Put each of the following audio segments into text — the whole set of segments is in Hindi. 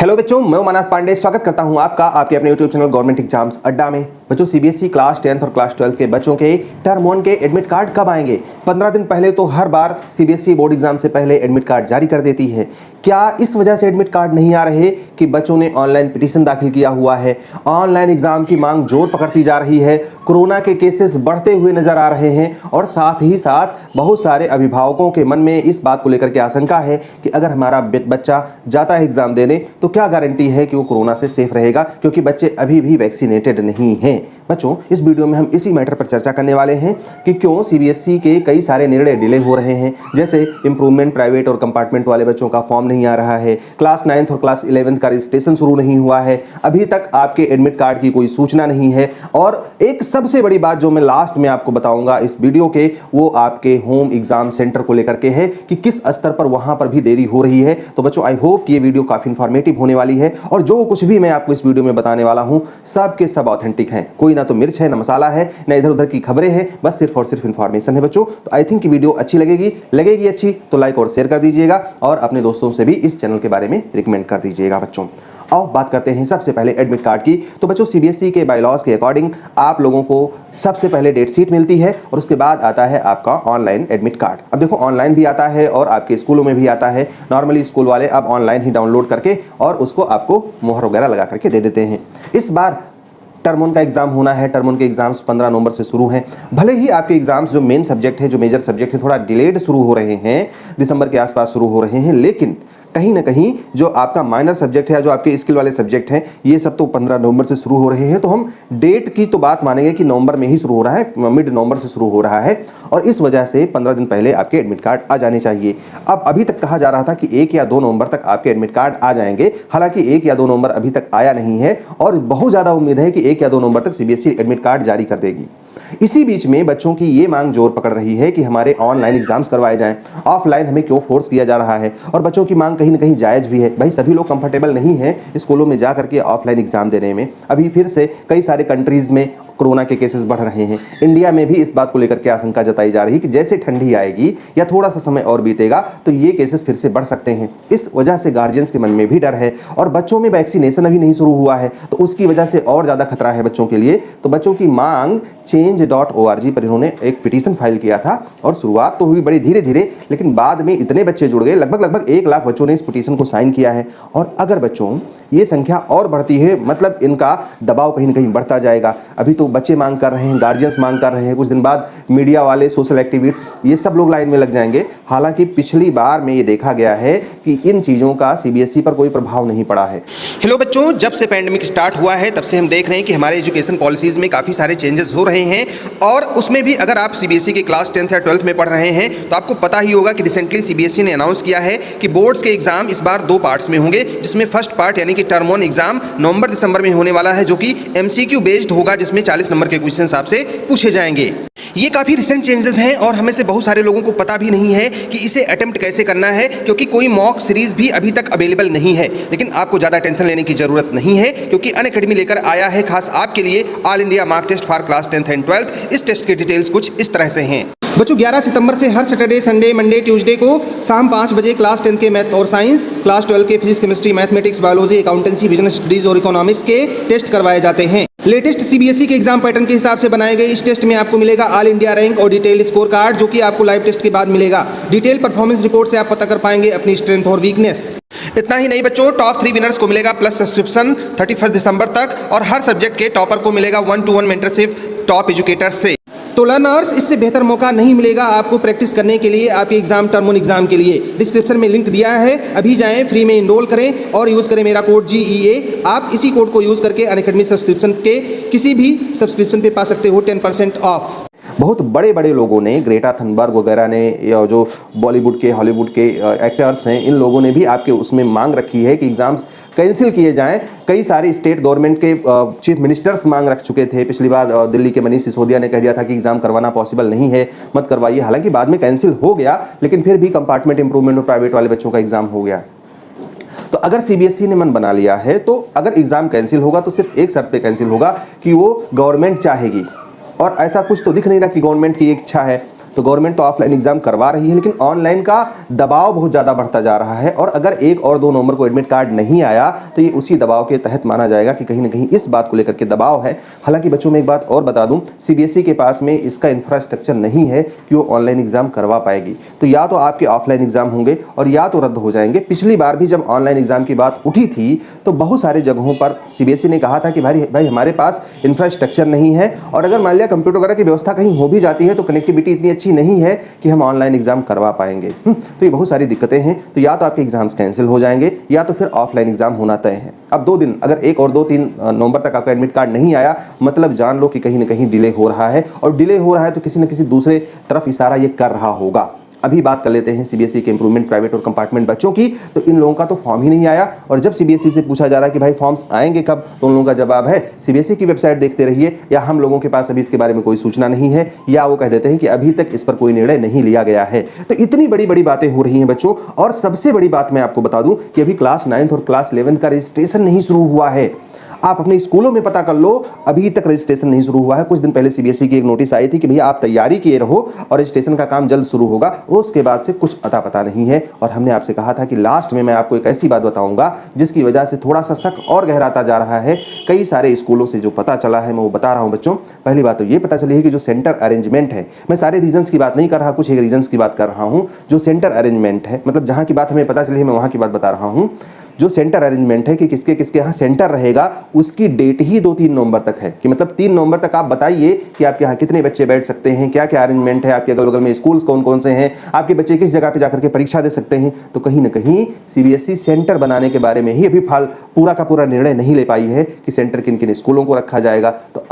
हेलो बच्चों, मैं उमानाथ पांडे स्वागत करता हूं आपका आपके अपने यूट्यूब चैनल गवर्नमेंट एग्जाम्स अड्डा में। बच्चों, सीबीएसई क्लास 10th और क्लास 12th के बच्चों के टर्म 1 के एडमिट कार्ड कब आएंगे? 15 दिन पहले तो हर बार सीबीएसई बोर्ड एग्जाम से पहले एडमिट कार्ड जारी कर देती है। क्या इस वजह से एडमिट कार्ड नहीं आ रहे कि बच्चों ने ऑनलाइन पिटीशन दाखिल किया हुआ है? ऑनलाइन एग्जाम की मांग जोर पकड़ती जा रही है, कोरोना के केसेस बढ़ते हुए नजर आ रहे हैं और साथ ही साथ बहुत सारे अभिभावकों के मन में इस बात को लेकर के आशंका है कि अगर हमारा बच्चा जाता है एग्जाम देने तो क्या गारंटी है कि वो कोरोना से सेफ रहेगा, क्योंकि बच्चे अभी भी वैक्सीनेटेड नहीं हैं। बच्चों, इस वीडियो में हम इसी मैटर पर चर्चा करने वाले हैं कि क्यों सीबीएसई के कई सारे निर्णय डिले हो रहे हैं, जैसे इंप्रूवमेंट प्राइवेट और कंपार्टमेंट वाले बच्चों का फॉर्म नहीं आ रहा है, क्लास 9th और क्लास 11th का रजिस्ट्रेशन शुरू नहीं हुआ है, अभी तक आपके एडमिट कार्ड की कोई सूचना नहीं है, और एक सबसे बड़ी बात जो मैं लास्ट में आपको बताऊंगा इस वीडियो के, वो आपके होम एग्जाम सेंटर को लेकर के है कि किस स्तर पर वहां पर भी देरी हो रही है। तो बच्चों, आई होप कि ये वीडियो काफी इंफॉर्मेटिव होने वाली है और जो कुछ भी मैं आपको इस वीडियो में बताने वाला हूं सब के सब ऑथेंटिक हैं। कोई ना तो मिर्च है, ना मसाला है, ना इधर उधर की खबरें हैं, बस सिर्फ और सिर्फ इंफॉर्मेशन है। बच्चों, तो आई थिंक वीडियो अच्छी लगेगी अच्छी तो लाइक और शेयर कर दीजिएगा और अपने दोस्तों से भी इस चैनल के बारे में रिकमेंड कर दीजिएगा। बच्चों, आओ बात करते हैं सबसे पहले एडमिट कार्ड की। तो बच्चों, सीबीएसई के बायलॉज के अकॉर्डिंग आप लोगों को सबसे पहले डेट शीट मिलती है और उसके बाद आता है आपका ऑनलाइन एडमिट कार्ड। अब देखो, ऑनलाइन भी आता है और आपके स्कूलों में भी आता है। नॉर्मली स्कूल वाले अब ऑनलाइन ही डाउनलोड करके और उसको आपको मोहर वगैरह लगा करके दे देते हैं। इस बार टर्म 1 का एग्जाम होना है। टर्म 1 के एग्जाम्स 15 नवंबर से शुरू हैं। भले ही आपके एग्जाम्स जो मेन सब्जेक्ट है, जो मेजर सब्जेक्ट है, थोड़ा डिलेड शुरू हो रहे हैं, दिसंबर के आसपास शुरू हो रहे हैं, लेकिन कहीं ना कहीं जो आपका माइनर सब्जेक्ट है, जो आपके स्किल वाले सब्जेक्ट हैं, ये सब तो 15 नवंबर से शुरू हो रहे हैं। तो हम डेट की तो बात मानेंगे कि नवंबर में ही शुरू हो रहा है, मिड नवंबर से शुरू हो रहा है और इस वजह से 15 दिन पहले आपके एडमिट कार्ड आ जाने चाहिए। अब अभी तक कहा जा रहा था कि 1 या 2 नवंबर तक आपके एडमिट कार्ड आ जाएंगे। हालांकि 1 या 2 नवंबर अभी तक आया नहीं है और बहुत ज़्यादा उम्मीद है कि 1 या 2 नवंबर तक सीबीएसई एडमिट कार्ड जारी कर देगी। इसी बीच में बच्चों की ये मांग जोर पकड़ रही है कि हमारे ऑनलाइन एग्जाम्स करवाए जाएं, ऑफलाइन हमें क्यों फोर्स किया जा रहा है। और बच्चों की मांग कहीं ना कहीं जायज भी है। भाई, सभी लोग कंफर्टेबल नहीं है स्कूलों में जा करके ऑफलाइन एग्जाम देने में। अभी फिर से कई सारे कंट्रीज में कोरोना के केसेस बढ़ रहे हैं। इंडिया में भी इस बात को लेकर के आशंका जताई जा रही है कि जैसे ठंडी आएगी या थोड़ा सा समय और बीतेगा तो ये केसेस फिर से बढ़ सकते हैं। इस वजह से गार्जियंस के मन में भी डर है और बच्चों में वैक्सीनेशन अभी नहीं शुरू हुआ है तो उसकी वजह से और ज़्यादा खतरा है बच्चों के लिए। तो बच्चों की मांग change.org पर इन्होंने एक पिटीशन फाइल किया था और शुरुआत तो हुई बड़ी धीरे धीरे, लेकिन बाद में इतने बच्चे जुड़ गए, लगभग 1 लाख बच्चों ने इस पिटीशन को साइन किया है। और अगर बच्चों ये संख्या और बढ़ती है, मतलब इनका दबाव कहीं ना कहीं बढ़ता जाएगा। अभी तो बच्चे मांग कर रहे हैं, गार्जियंस मांग कर रहे हैं, कुछ दिन बाद मीडिया वाले, सोशल एक्टिविस्ट्स, ये सब लोग लाइन में लग जाएंगे। हालांकि पिछली बार में ये देखा गया है कि इन चीज़ों का सीबीएसई पर कोई प्रभाव नहीं पड़ा है। हेलो बच्चों, जब से पैंडेमिक स्टार्ट हुआ है तब से हम देख रहे हैं कि हमारे एजुकेशन पॉलिसीज़ में काफ़ी सारे चेंजेस हो रहे हैं और उसमें भी अगर आप सीबीएसई के क्लास 10th या 12th में पढ़ रहे हैं तो आपको पता ही होगा कि रिसेंटली सीबीएसई ने अनाउंस किया है कि बोर्ड्स के एग्जाम इस बार 2 पार्ट्स में होंगे, जिसमें फर्स्ट पार्ट यानी कि टर्म 1 एग्जाम नवंबर दिसंबर में होने वाला है, जो कि एमसीक्यू बेस्ड होगा, जिसमें 40 नंबर के क्वेश्चन आपसे पूछे जाएंगे। ये काफ़ी रिसेंट चेंजेस हैं और हमें से बहुत सारे लोगों को पता भी नहीं है कि इसे अटेम्प्ट कैसे करना है, क्योंकि कोई मॉक सीरीज भी अभी तक अवेलेबल नहीं है। लेकिन आपको ज़्यादा टेंशन लेने की जरूरत नहीं है, क्योंकि अनअकैडमी लेकर आया है खास आपके लिए all India mark test for class 10th and 12th। इस टेस्ट की डिटेल्स कुछ इस तरह से हैं। बच्चों, 11 सितंबर से हर सैटरडे, संडे, मंडे, ट्यूसडे को शाम 5 बजे क्लास 10 के मैथ और साइंस, क्लास 12 के physics, chemistry, mathematics, biology, accountancy, business studies और इकोनॉमिक्स के टेस्ट करवाए जाते हैं। लेटेस्ट सीबीएसई के एग्जाम पैटर्न के हिसाब से बनाए गए इस टेस्ट में आपको मिलेगा ऑल इंडिया रैंक और डिटेल स्कोर कार्ड, जो कि आपको लाइव टेस्ट के बाद मिलेगा। डिटेल परफॉर्मेंस रिपोर्ट से आप पता कर पाएंगे अपनी स्ट्रेंथ और वीकनेस। इतना ही नहीं बच्चों, टॉप 3 विनर्स को मिलेगा प्लस सब्सक्रिप्शन 31 दिसंबर तक और हर सब्जेक्ट के टॉपर को मिलेगा 1-to-1 मेंटरशिप टॉप एजुकेटर से। तो लर्नर्स, इससे बेहतर मौका नहीं मिलेगा आपको प्रैक्टिस करने के लिए आपके एग्जाम टर्म 1 एग्जाम के लिए। डिस्क्रिप्शन में लिंक दिया है, अभी जाएं, फ्री में इनरोल करें और यूज़ करें मेरा कोड GEA। आप इसी कोड को यूज़ करके अनअकैडमी सब्सक्रिप्शन के किसी भी सब्सक्रिप्शन पे पा सकते हो 10% ऑफ। बहुत बड़े बड़े लोगों ने, ग्रेटा थनबर्ग वगैरह ने, या जो बॉलीवुड के, हॉलीवुड के एक्टर्स हैं, इन लोगों ने भी आपके उसमें मांग रखी है कि एग्जाम्स कैंसिल किए जाएं। कई सारे स्टेट गवर्नमेंट के चीफ मिनिस्टर्स मांग रख चुके थे। पिछली बार दिल्ली के मनीष सिसोदिया ने कह दिया था कि एग्जाम करवाना पॉसिबल नहीं है, मत करवाइए। हालांकि बाद में कैंसिल हो गया, लेकिन फिर भी कंपार्टमेंट इंप्रूवमेंट और प्राइवेट वाले बच्चों का एग्जाम हो गया। तो अगर सीबीएसई ने मन बना लिया है तो अगर एग्जाम कैंसिल होगा तो सिर्फ एक शर्त पे कैंसिल होगा कि वो गवर्नमेंट चाहेगी, और ऐसा कुछ तो दिख नहीं रहा कि गवर्नमेंट की इच्छा है। तो गवर्नमेंट तो ऑफलाइन एग्जाम करवा रही है, लेकिन ऑनलाइन का दबाव बहुत ज़्यादा बढ़ता जा रहा है। और अगर 1 और 2 नवंबर को एडमिट कार्ड नहीं आया तो ये उसी दबाव के तहत माना जाएगा कि कहीं ना कहीं इस बात को लेकर के दबाव है। हालांकि बच्चों में एक बात और बता दूं, सीबीएसई के पास में इसका इंफ्रास्ट्रक्चर नहीं है कि वो ऑनलाइन एग्जाम करवा पाएगी। तो या तो आपके ऑफलाइन एग्जाम होंगे और या तो रद्द हो जाएंगे। पिछली बार भी जब ऑनलाइन एग्जाम की बात उठी थी तो बहुत सारे जगहों पर सीबीएसई ने कहा था कि भाई हमारे पास इंफ्रास्ट्रक्चर नहीं है, और अगर मान लिया कंप्यूटर वगैरह की व्यवस्था कहीं हो भी जाती है तो कनेक्टिविटी इतनी अच्छी नहीं है कि हम ऑनलाइन एग्जाम करवा पाएंगे। तो ये बहुत सारी दिक्कतें हैं। तो या तो आपके एग्जाम्स कैंसिल हो जाएंगे या तो फिर ऑफलाइन एग्जाम होना तय है। अब 2 दिन, अगर 1 और 2-3 नवंबर तक आपका एडमिट कार्ड नहीं आया, मतलब जान लो कि कहीं ना कहीं डिले हो रहा है, और डिले हो रहा है तो किसी न किसी दूसरे तरफ इशारा ये कर रहा होगा। अभी बात कर लेते हैं सीबीएसई के इंप्रूवमेंट प्राइवेट और कंपार्टमेंट बच्चों की। तो इन लोगों का तो फॉर्म ही नहीं आया, और जब सीबीएसई से पूछा जा रहा है कि भाई फॉर्म्स आएंगे कब, तो उन लोगों का जवाब है सीबीएसई की वेबसाइट देखते रहिए, या हम लोगों के पास अभी इसके बारे में कोई सूचना नहीं है, या वो कह देते हैं कि अभी तक इस पर कोई निर्णय नहीं लिया गया है। तो इतनी बड़ी बड़ी बातें हो रही हैं बच्चों। और सबसे बड़ी बात मैं आपको बता दूं कि अभी क्लास 9th और क्लास 11th का रजिस्ट्रेशन नहीं शुरू हुआ है। आप अपने स्कूलों में पता कर लो, अभी तक रजिस्ट्रेशन नहीं शुरू हुआ है। कुछ दिन पहले सीबीएसई की एक नोटिस आई थी कि भैया आप तैयारी किए रहो और रजिस्ट्रेशन का काम जल्द शुरू होगा। उसके बाद से कुछ अता पता नहीं है। और हमने आपसे कहा था कि लास्ट में मैं आपको एक ऐसी बात बताऊंगा जिसकी वजह से थोड़ा सा शक और गहराता जा रहा है। कई सारे स्कूलों से जो पता चला है मैं वो बता रहा हूं बच्चों। पहली बात तो ये पता चली है कि जो सेंटर अरेंजमेंट है, मैं सारे रीजन्स की बात नहीं कर रहा, कुछ एक रीजन्स की बात कर रहा हूं। जो सेंटर अरेंजमेंट है, मतलब जहां की बात हमें पता चली है मैं वहां की बात बता रहा हूं। जो सेंटर अरेंजमेंट है कि किसके किसके यहाँ सेंटर रहेगा, उसकी डेट ही 2-3 नवंबर तक है। कि मतलब 3 नवंबर तक आप बताइए कि आपके यहाँ कितने बच्चे बैठ सकते हैं, क्या क्या अरेंजमेंट है, आपके अगल बगल में स्कूल्स कौन कौन से हैं, आपके बच्चे किस जगह पे जाकर के परीक्षा दे सकते हैं। तो कहीं ना कहीं सीबीएसई सेंटर बनाने के बारे में ही अभी पूरा का पूरा निर्णय नहीं ले पाई है कि सेंटर किन किन स्कूलों को रखा जाएगा। तो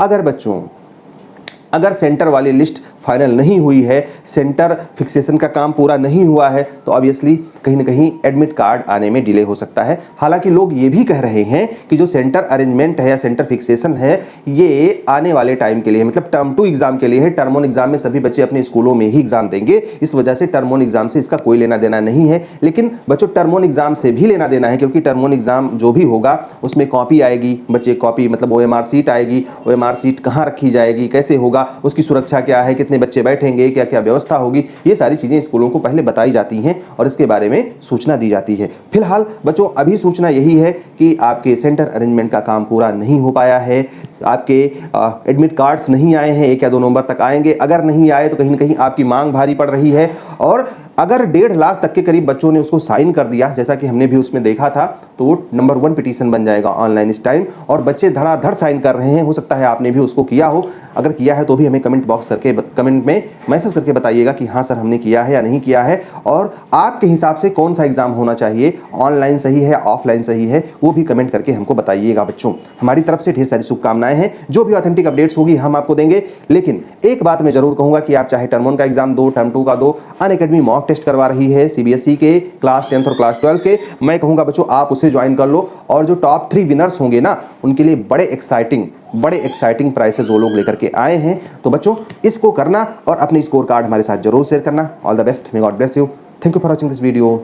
अगर सेंटर वाली लिस्ट फाइनल नहीं हुई है, सेंटर फिक्सेशन का काम पूरा नहीं हुआ है, तो ऑब्वियसली कहीं ना कहीं एडमिट कार्ड आने में डिले हो सकता है। हालांकि लोग ये भी कह रहे हैं कि जो सेंटर अरेंजमेंट है या सेंटर फिक्सेशन है, ये आने वाले टाइम के लिए, मतलब टर्म 2 एग्जाम के लिए है। टर्म 1 एग्जाम में सभी बच्चे अपने स्कूलों में ही एग्जाम देंगे, इस वजह से टर्म 1 एग्जाम से इसका कोई लेना देना नहीं है। लेकिन बच्चों टर्म 1 एग्जाम से भी लेना देना है, क्योंकि टर्म 1 एग्जाम जो भी होगा उसमें कॉपी आएगी, बच्चे कॉपी मतलब OMR सीट आएगी। OMR सीट कहाँ रखी जाएगी, कैसे होगा, उसकी सुरक्षा क्या है, कितने बच्चे बैठेंगे, क्या क्या व्यवस्था होगी, ये सारी चीजें स्कूलों को पहले बताई जाती हैं और इसके बारे में सूचना दी जाती है। फिलहाल बच्चों अभी सूचना यही है कि आपके सेंटर अरेंजमेंट का काम पूरा नहीं हो पाया है। आपके एडमिट कार्ड्स नहीं आए हैं, 1 या 2 नवंबर तक आएंगे। अगर नहीं आए तो कहीं ना कहीं आपकी मांग भारी पड़ रही है। और अगर 1.5 लाख तक के करीब बच्चों ने उसको साइन कर दिया, जैसा कि हमने भी उसमें देखा था, तो वो नंबर 1 पिटीशन बन जाएगा ऑनलाइन इस टाइम, और बच्चे धड़ाधड़ साइन कर रहे हैं। हो सकता है आपने भी उसको किया हो। अगर किया है तो भी हमें कमेंट में मैसेज करके बताइएगा कि हाँ सर हमने किया है या नहीं किया है, और आपके हिसाब से कौन सा एग्जाम होना चाहिए, ऑनलाइन सही है ऑफलाइन सही है, वो भी कमेंट करके हमको बताइएगा बच्चों। हमारी तरफ से ढेर सारी शुभकामनाएं हैं। जो भी ऑथेंटिक अपडेट्स होगी हम आपको देंगे। लेकिन एक बात मैं जरूर कहूंगा कि आप चाहे टर्म 1 का एग्जाम दो, टर्म 2 का दो, अनअकैडमी मॉक टेस्ट करवा रही है सीबीएसई के क्लास 10th और क्लास 12 के। मैं कहूंगा बच्चों आप उसे ज्वाइन कर लो, और जो टॉप 3 विनर्स होंगे ना, उनके लिए बड़े एक्साइटिंग प्राइसेस वो लोग लेकर के आए हैं। तो बच्चों इसको करना और अपनी स्कोर कार्ड हमारे साथ जरूर शेयर करना। All the best, may God bless you. Thank you for watching this video.